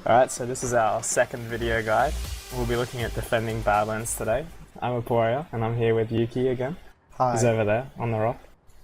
Alright, so this is our second video guide. We'll be looking at defending Badlands today. I'm Aporia, and I'm here with Yuki again. Hi. He's over there, on the rock.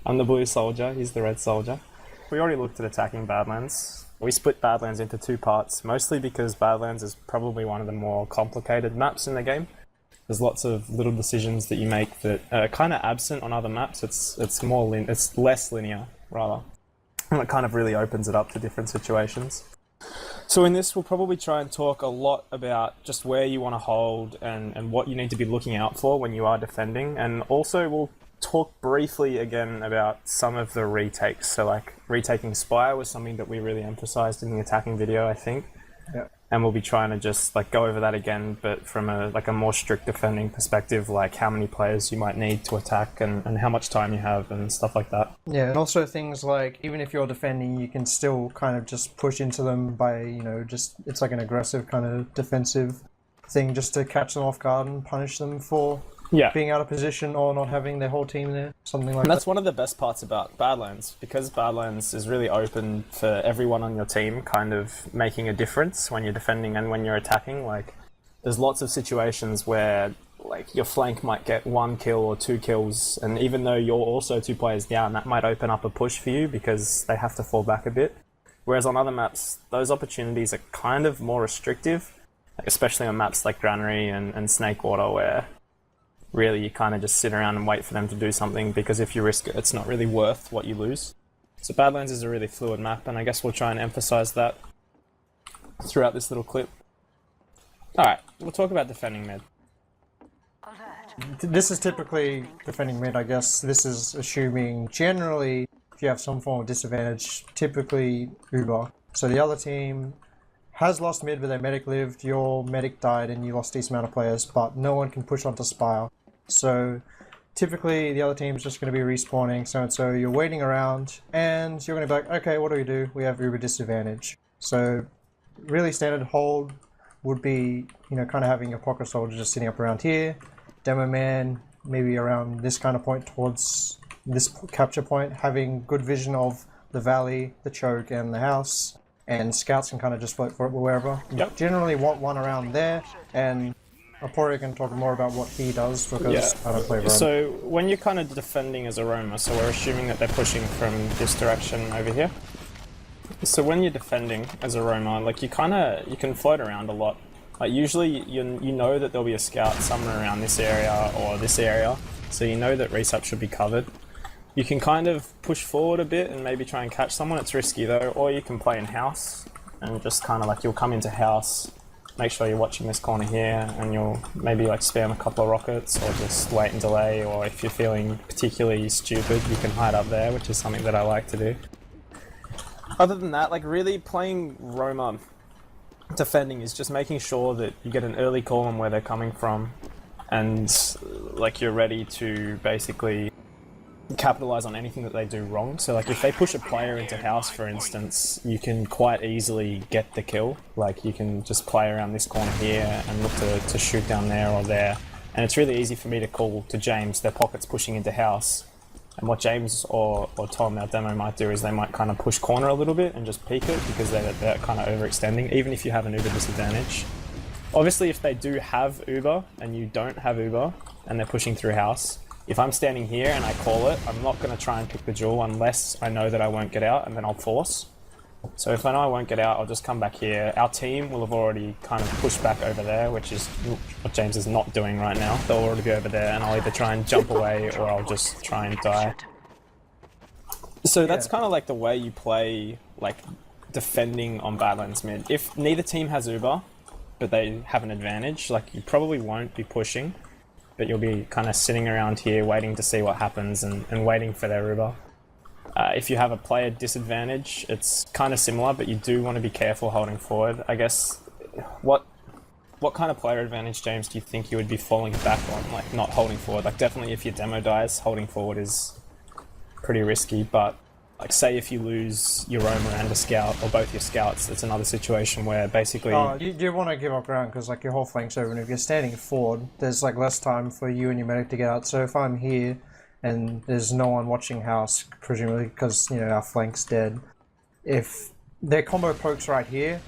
I'm the blue soldier, he's the red soldier. We already looked at attacking Badlands. We split Badlands into two parts, mostly because Badlands is probably one of the more complicated maps in the game. There's lots of little decisions that you make that are kind of absent on other maps. It's less linear, rather. And it kind of really opens it up to different situations. So in this, we'll probably try and talk a lot about just where you want to hold and what you need to be looking out for when you are defending. And also we'll talk briefly again about some of the retakes. So like retaking Spire was something that we really emphasized in the attacking video, I think. Yeah. And we'll be trying to just like go over that again, but from a more strict defending perspective, like how many players you might need to attack and how much time you have and stuff like that. Yeah, and also things like even if you're defending, you can still kind of just push into them by, it's like an aggressive kind of defensive thing just to catch them off guard and punish them for being out of position or not having their whole team there, something like that. And that's one of the best parts about Badlands, because Badlands is really open for everyone on your team kind of making a difference when you're defending and when you're attacking. Like, there's lots of situations where like your flank might get 1 kill or 2 kills, and even though you're also 2 players down, that might open up a push for you because they have to fall back a bit. Whereas on other maps, those opportunities are kind of more restrictive, especially on maps like Granary and Snakewater, where really you kind of just sit around and wait for them to do something, because if you risk it, it's not really worth what you lose. So Badlands is a really fluid map, and I guess we'll try and emphasize that throughout this little clip. Alright, we'll talk about defending mid. This is typically defending mid, I guess. This is assuming generally if you have some form of disadvantage, typically Uber. So the other team has lost mid, but their medic lived, your medic died, and you lost a decent amount of players, but no one can push onto Spire. So typically the other team is just going to be respawning, so you're waiting around, and you're going to be like, okay, what do? We have Uber disadvantage. So really standard hold would be, kind of having your pocket soldier just sitting up around here, demo man maybe around this kind of point towards this capture point, having good vision of the valley, the choke, and the house. And scouts can kind of just float for it wherever. Yep. Generally want one around there, and Aporia can talk more about what he does because I don't play Roma. So when you're kind of defending as a Roma, so we're assuming that they're pushing from this direction over here. So when you're defending as a Roma, like you can float around a lot. Like usually you know that there'll be a scout somewhere around this area or this area, so you know that resup should be covered. You can kind of push forward a bit and maybe try and catch someone. It's risky though, or you can play in house and just kind of like you'll come into house, make sure you're watching this corner here, and you'll maybe like spam a couple of rockets or just wait and delay, or if you're feeling particularly stupid, you can hide up there, which is something that I like to do. Other than that, like really playing Roma defending is just making sure that you get an early call on where they're coming from, and like you're ready to basically capitalize on anything that they do wrong. So like if they push a player into house, for instance, you can quite easily get the kill. Like you can just play around this corner here and look to shoot down there or there, and it's really easy for me to call to James their pockets pushing into house. And what James or Tom, our demo, might do is they might kind of push corner a little bit and just peek it, because they're kind of overextending, even if you have an Uber disadvantage. Obviously if they do have Uber and you don't have Uber and they're pushing through house, if I'm standing here and I call it, I'm not going to try and pick the jewel unless I know that I won't get out, and then I'll force. So if I know I won't get out, I'll just come back here. Our team will have already kind of pushed back over there, which is what James is not doing right now. They'll already be over there, and I'll either try and jump away or I'll just try and die. So that's kind of like the way you play like defending on Badlands mid. If neither team has Uber, but they have an advantage, like you probably won't be pushing, but you'll be kind of sitting around here waiting to see what happens and waiting for their Uber. If you have a player disadvantage, it's kind of similar, but you do want to be careful holding forward. I guess, what kind of player advantage, James, do you think you would be falling back on, like not holding forward? Like definitely if your demo dies, holding forward is pretty risky, but like say if you lose your Roma and a scout, or both your scouts, it's another situation where basically... you want to give up ground because like your whole flank's over, and if you're standing forward, there's like less time for you and your medic to get out. So if I'm here and there's no one watching house, presumably because our flank's dead, if their combo pokes right here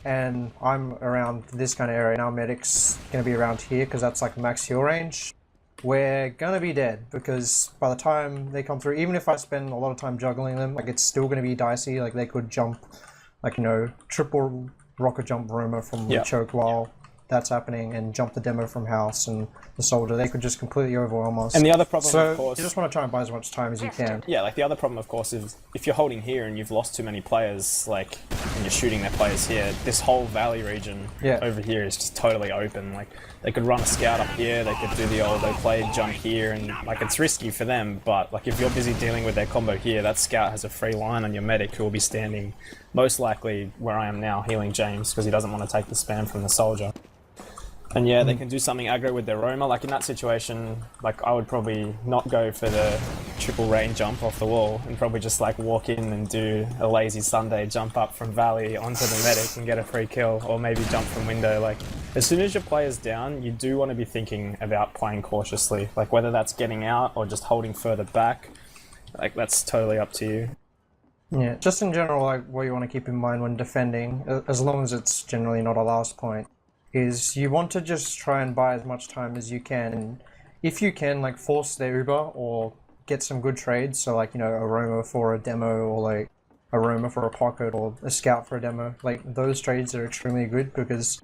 and I'm around this kind of area, and our medic's going to be around here because that's like max heal range, we're going to be dead because by the time they come through, even if I spend a lot of time juggling them, like it's still going to be dicey. Like they could jump, like, you know, triple rocket jump Roma from the choke while that's happening, and jump the demo from house and the soldier. They could just completely overwhelm us. And the other problem, so of course, you just want to try and buy as much time as you can. Yeah, like the other problem, of course, is if you're holding here and you've lost too many players, like, and you're shooting their players here, this whole valley region over here is just totally open. Like, they could run a scout up here, they could do the old, they play jump here, and like it's risky for them, but like if you're busy dealing with their combo here, that scout has a free line on your medic who will be standing most likely where I am now, healing James, because he doesn't want to take the spam from the soldier. And yeah, they can do something aggro with their Roma. Like in that situation, like I would probably not go for the triple rain jump off the wall and probably just like walk in and do a lazy Sunday jump up from valley onto the medic and get a free kill, or maybe jump from window. Like as soon as your player's down, you do want to be thinking about playing cautiously, like whether that's getting out or just holding further back. Like that's totally up to you. Yeah, just in general, like what you want to keep in mind when defending, as long as it's generally not a last point, is you want to just try and buy as much time as you can, and if you can, like force their Uber or get some good trades, so like, you know, a Roma for a demo, or like a Roma for a pocket, or a scout for a demo, like those trades are extremely good, because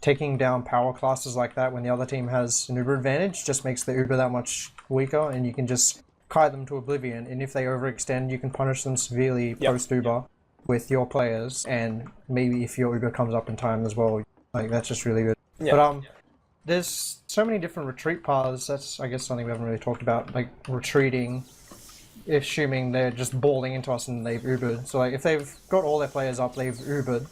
taking down power classes like that when the other team has an Uber advantage just makes the Uber that much weaker, and you can just kite them to oblivion, and if they overextend, you can punish them severely post-Uber with your players, and maybe if your Uber comes up in time as well. Like, that's just really good. But there's so many different retreat paths. That's, I guess, something we haven't really talked about. Like, retreating, assuming they're just balling into us and they've Ubered. So, like, if they've got all their players up, they've Ubered,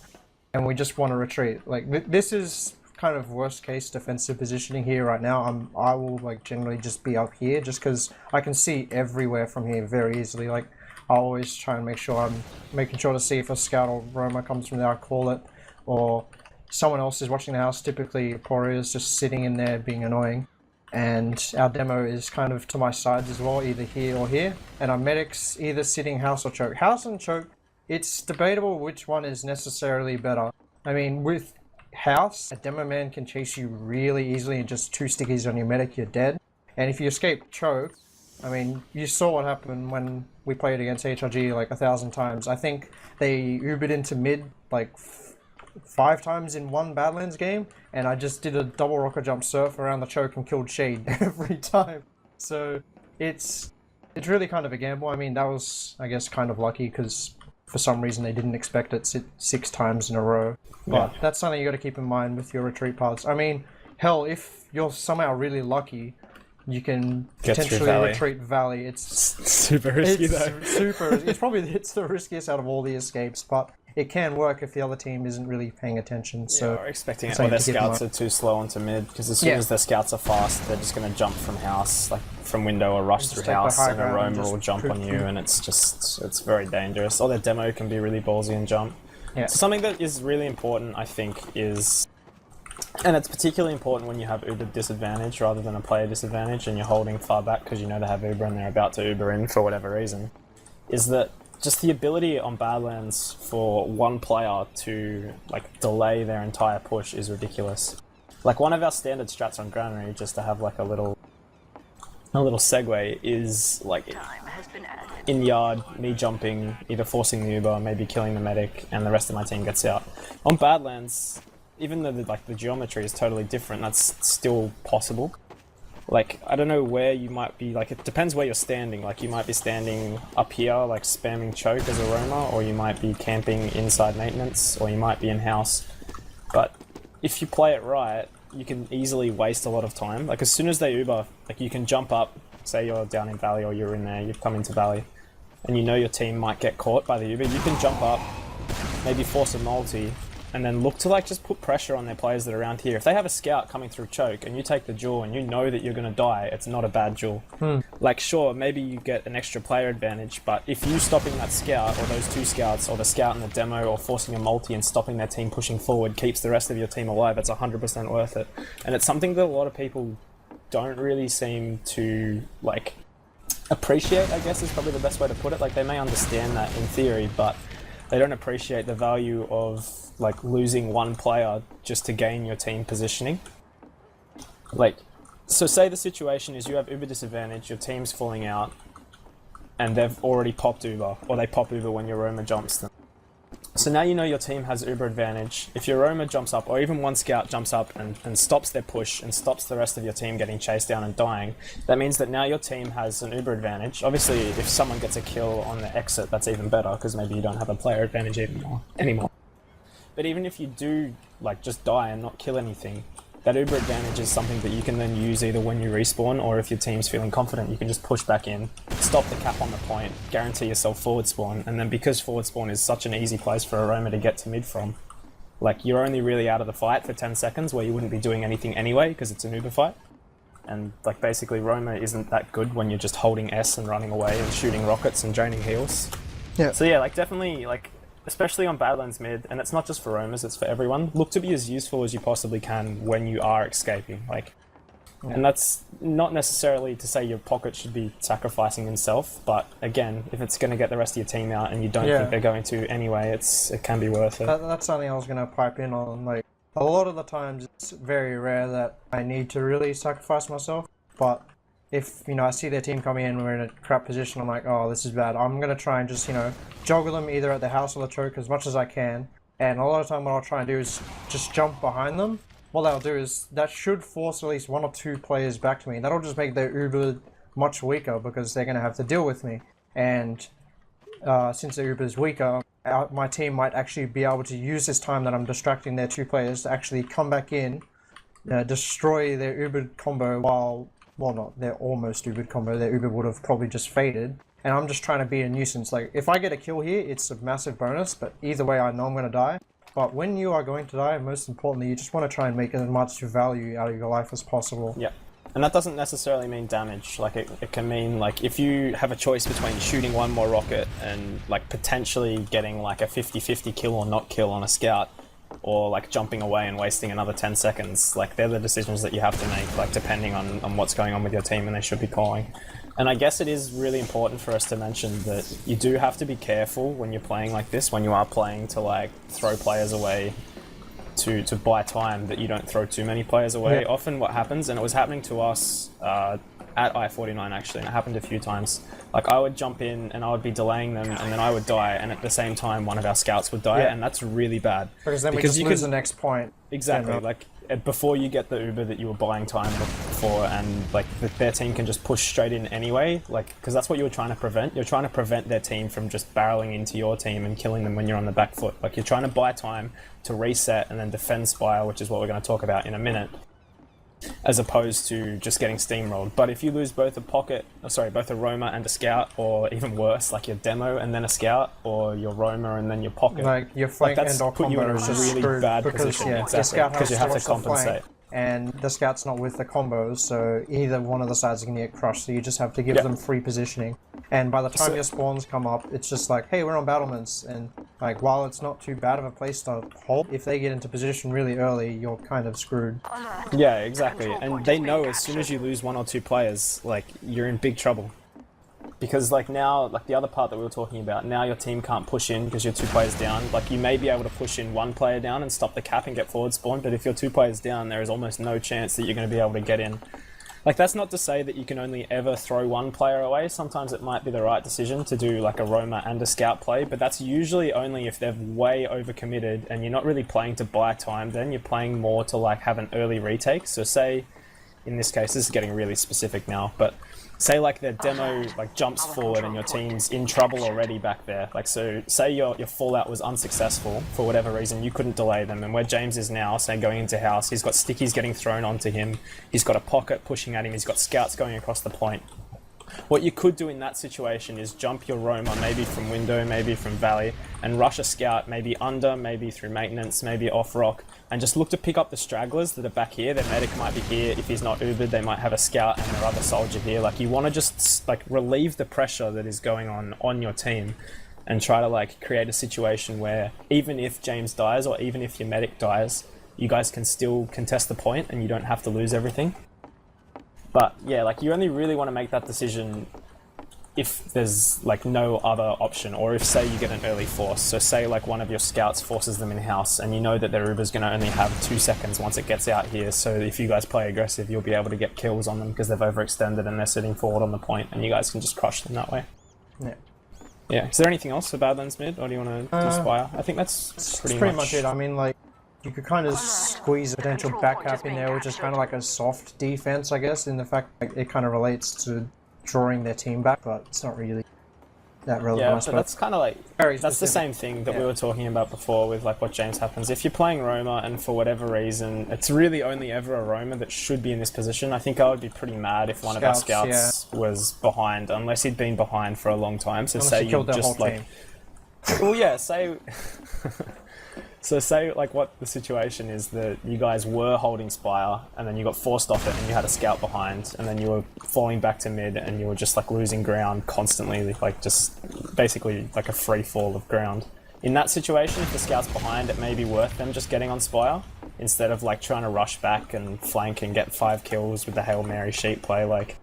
and we just want to retreat. Like, this is kind of worst-case defensive positioning here right now. I will, like, generally just be up here, just because I can see everywhere from here very easily. Like, I always try and make sure I'm making sure to see if a scout or Roma comes from there, I call it, or someone else is watching the house. Typically, Poria is just sitting in there being annoying, and our demo is kind of to my sides as well, either here or here, and our medic's either sitting house or choke. House and choke, it's debatable which one is necessarily better. I mean, with house, a demo man can chase you really easily, and just 2 stickies on your medic, you're dead. And if you escape choke, I mean, you saw what happened when we played against HRG like 1,000 times. I think they Ubered into mid like 5 times in one Badlands game, and I just did a double rocket jump surf around the choke and killed Shade every time. So it's really kind of a gamble. I mean, that was, I guess, kind of lucky because for some reason they didn't expect it 6 times in a row. But that's something you got to keep in mind with your retreat paths. I mean, hell, if you're somehow really lucky, you can potentially retreat valley. It's super risky though. It's the riskiest out of all the escapes, but it can work if the other team isn't really paying attention. So or expecting it, or their scouts are too slow onto mid, because as soon as their scouts are fast, they're just going to jump from house, like from window, or rush through house, and a Roma will jump on you, and it's very dangerous. Or their demo can be really ballsy and jump. So something that is really important, I think, is, and it's particularly important when you have Uber disadvantage rather than a player disadvantage, and you're holding far back because you know they have Uber and they're about to Uber in for whatever reason, is that just the ability on Badlands for one player to like delay their entire push is ridiculous. Like one of our standard strats on Granary, just to have like a little segue, is like in yard, me jumping, either forcing the Uber, maybe killing the medic, and the rest of my team gets out. On Badlands, even though the geometry is totally different, that's still possible. Like, I don't know where you might be, like, it depends where you're standing. Like, you might be standing up here, like, spamming choke as a Roma, or you might be camping inside maintenance, or you might be in house. But if you play it right, you can easily waste a lot of time. Like, as soon as they Uber, like, you can jump up, say you're down in Valley, or you're in there, you've come into Valley, and you know your team might get caught by the Uber, you can jump up, maybe force a multi, and then look to like just put pressure on their players that are around here. If they have a scout coming through choke and you take the duel and you know that you're going to die, it's not a bad duel. Like sure, maybe you get an extra player advantage, but if you stopping that scout or those 2 scouts or the scout and the demo or forcing a multi and stopping their team pushing forward keeps the rest of your team alive, it's 100% worth it. And it's something that a lot of people don't really seem to like appreciate, I guess is probably the best way to put it. Like they may understand that in theory, but they don't appreciate the value of like losing one player just to gain your team positioning. Like, so say the situation is you have Uber disadvantage, your team's falling out, and they've already popped Uber, or they pop Uber when your Roma jumps them. So now you know your team has Uber advantage. If your Roma jumps up, or even one scout jumps up and stops their push and stops the rest of your team getting chased down and dying, that means that now your team has an Uber advantage. Obviously, if someone gets a kill on the exit, that's even better, because maybe you don't have a player advantage anymore. But even if you do like just die and not kill anything, that Uber advantage is something that you can then use either when you respawn, or if your team's feeling confident, you can just push back in, stop the cap on the point, guarantee yourself forward spawn, and then because forward spawn is such an easy place for a Roma to get to mid from, like you're only really out of the fight for 10 seconds where you wouldn't be doing anything anyway because it's an Uber fight. And like basically Roma isn't that good when you're just holding S and running away and shooting rockets and draining heals. Yeah. So yeah, like definitely like, especially on Badlands mid, and it's not just for Romas, it's for everyone, look to be as useful as you possibly can when you are escaping. Like, and that's not necessarily to say your pocket should be sacrificing himself, but again, if it's going to get the rest of your team out and you don't think they're going to anyway, it can be worth it. That's something I was going to pipe in on. Like, a lot of the times it's very rare that I need to really sacrifice myself, but if, I see their team coming in, we're in a crap position, I'm like, oh, this is bad. I'm going to try and just, joggle them either at the house or the choke as much as I can. And a lot of the time what I'll try and do is just jump behind them. What they'll do is, that should force at least one or two players back to me. That'll just make their Uber much weaker because they're going to have to deal with me. And since their Uber is weaker, my team might actually be able to use this time that I'm distracting their two players to actually come back in, destroy their Uber combo while... Well, not their almost Uber combo. Their Uber would have probably just faded. And I'm just trying to be a nuisance. Like, if I get a kill here, it's a massive bonus, but either way I know I'm going to die. But when you are going to die, most importantly, you just want to try and make as much value out of your life as possible. Yeah. And that doesn't necessarily mean damage. Like, it can mean, like, if you have a choice between shooting one more rocket and, like, potentially getting, like, a 50-50 kill or not kill on a scout, or like jumping away and wasting another 10 seconds, like they're the decisions that you have to make, like depending on what's going on with your team, and they should be calling. And I guess it is really important for us to mention that you do have to be careful when you're playing like this, when you are playing to like throw players away to buy time, that you don't throw too many players away. Yeah. Often what happens, and it was happening to us at I-49 actually, and it happened a few times, like I would jump in and I would be delaying them and then I would die, and at the same time one of our scouts would die, and that's really bad. Because then we just lose the next point. Exactly, like before you get the Uber that you were buying time before, and like their team can just push straight in anyway, like because that's what you were trying to prevent. You're trying to prevent their team from just barreling into your team and killing them when you're on the back foot. Like you're trying to buy time to reset and then defend Spire, which is what we're going to talk about in a minute, as opposed to just getting steamrolled. But if you lose both both a Roma and a scout, or even worse, like your demo and then a scout, or your Roma and then your pocket, like your flank that's and or put you in a combo is really bad because, position, exactly, because you have to watch the compensate. flank, and the scout's not with the combos, so either one of the sides are going to get crushed, so you just have to give them free positioning. And by the time your spawns come up, it's just like, hey, we're on battlements, and like while it's not too bad of a place to hold, if they get into position really early, you're kind of screwed. Yeah, exactly. And they know as soon as you lose one or two players, like you're in big trouble. Because like now, like the other part that we were talking about, now your team can't push in because you're 2 players down. Like you may be able to push in 1 player down and stop the cap and get forward spawn, but if you're 2 players down, there is almost no chance that you're going to be able to get in. Like that's not to say that you can only ever throw 1 player away. Sometimes it might be the right decision to do like a Roma and a scout play, but that's usually only if they've way overcommitted and you're not really playing to buy time. Then you're playing more to like have an early retake. So say, in this case, this is getting really specific now, but say like their demo like jumps forward and your team's in trouble already back there. Like so say your fallout was unsuccessful for whatever reason, you couldn't delay them, and where James is now, say going into house, he's got stickies getting thrown onto him, he's got a pocket pushing at him, he's got scouts going across the point. What you could do in that situation is jump your Roma, maybe from window, maybe from valley, and rush a scout, maybe under, maybe through maintenance, maybe off rock, and just look to pick up the stragglers that are back here. Their medic might be here. If he's not Ubered, they might have a scout and their other soldier here. Like you want to just like relieve the pressure that is going on your team, and try to like create a situation where even if James dies or even if your medic dies, you guys can still contest the point and you don't have to lose everything. But yeah, like you only really want to make that decision if there's like no other option, or if say you get an early force, so say like one of your scouts forces them in house and you know that their Uber's going to only have 2 seconds once it gets out here, so if you guys play aggressive you'll be able to get kills on them because they've overextended and they're sitting forward on the point and you guys can just crush them that way. Yeah. Is there anything else for Badlands mid, or do you want to do Spire? I think that's pretty much it. I mean, like, you could kind of squeeze a potential backup in there, which is kind of like a soft defense, I guess, in the fact that it kind of relates to drawing their team back, but it's not really that relevant. Yeah, but that's kind of like, that's the same thing that we were talking about before with like what James happens. If you're playing Roma and for whatever reason, it's really only ever a Roma that should be in this position. I think I would be pretty mad if one of our scouts was behind, unless he'd been behind for a long time. So say you just like, well, yeah, say. So say like what the situation is that you guys were holding Spire and then you got forced off it and you had a scout behind and then you were falling back to mid and you were just like losing ground constantly, like just basically like a free fall of ground. In that situation, if the scout's behind, it may be worth them just getting on Spire instead of like trying to rush back and flank and get 5 kills with the Hail Mary sheep play. Like,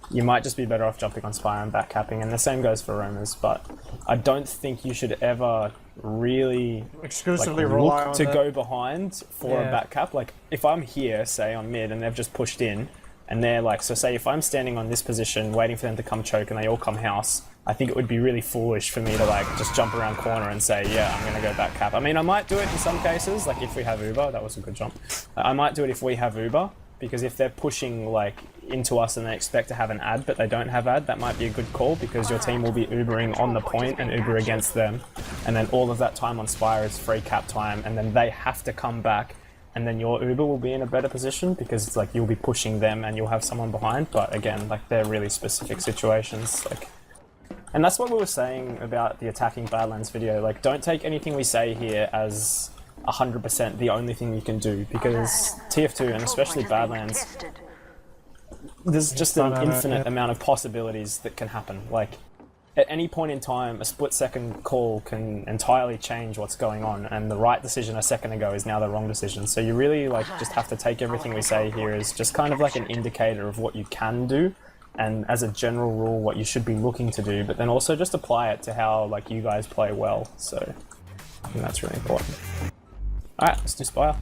you might just be better off jumping on Spire and back capping, and the same goes for Romas, but I don't think you should ever really exclusively like, rely look on to that. go behind for a back cap. Like, if I'm here, say on mid, and they've just pushed in, and they're like, so say if I'm standing on this position waiting for them to come choke and they all come house, I think it would be really foolish for me to like just jump around corner and say, yeah, I'm gonna go back cap. I mean, I might do it in some cases, like if we have Uber. That was a good jump. I might do it if we have Uber, because if they're pushing like into us and they expect to have an ad but they don't have ad, that might be a good call because your team will be Ubering on the point and Uber against them, and then all of that time on Spire is free cap time, and then they have to come back, and then your Uber will be in a better position because it's like you'll be pushing them and you'll have someone behind. But again, like they're really specific situations, like, and that's what we were saying about the attacking Badlands video. Like, don't take anything we say here as 100% the only thing you can do, because TF2 and especially Badlands, there's just an infinite amount of possibilities that can happen. Like, at any point in time, a split-second call can entirely change what's going on, and the right decision a second ago is now the wrong decision. So you really like just have to take everything we say here as just kind of like an indicator of what you can do, and as a general rule, what you should be looking to do, but then also just apply it to how like you guys play well. So I think that's really important. Alright, let's do Spire.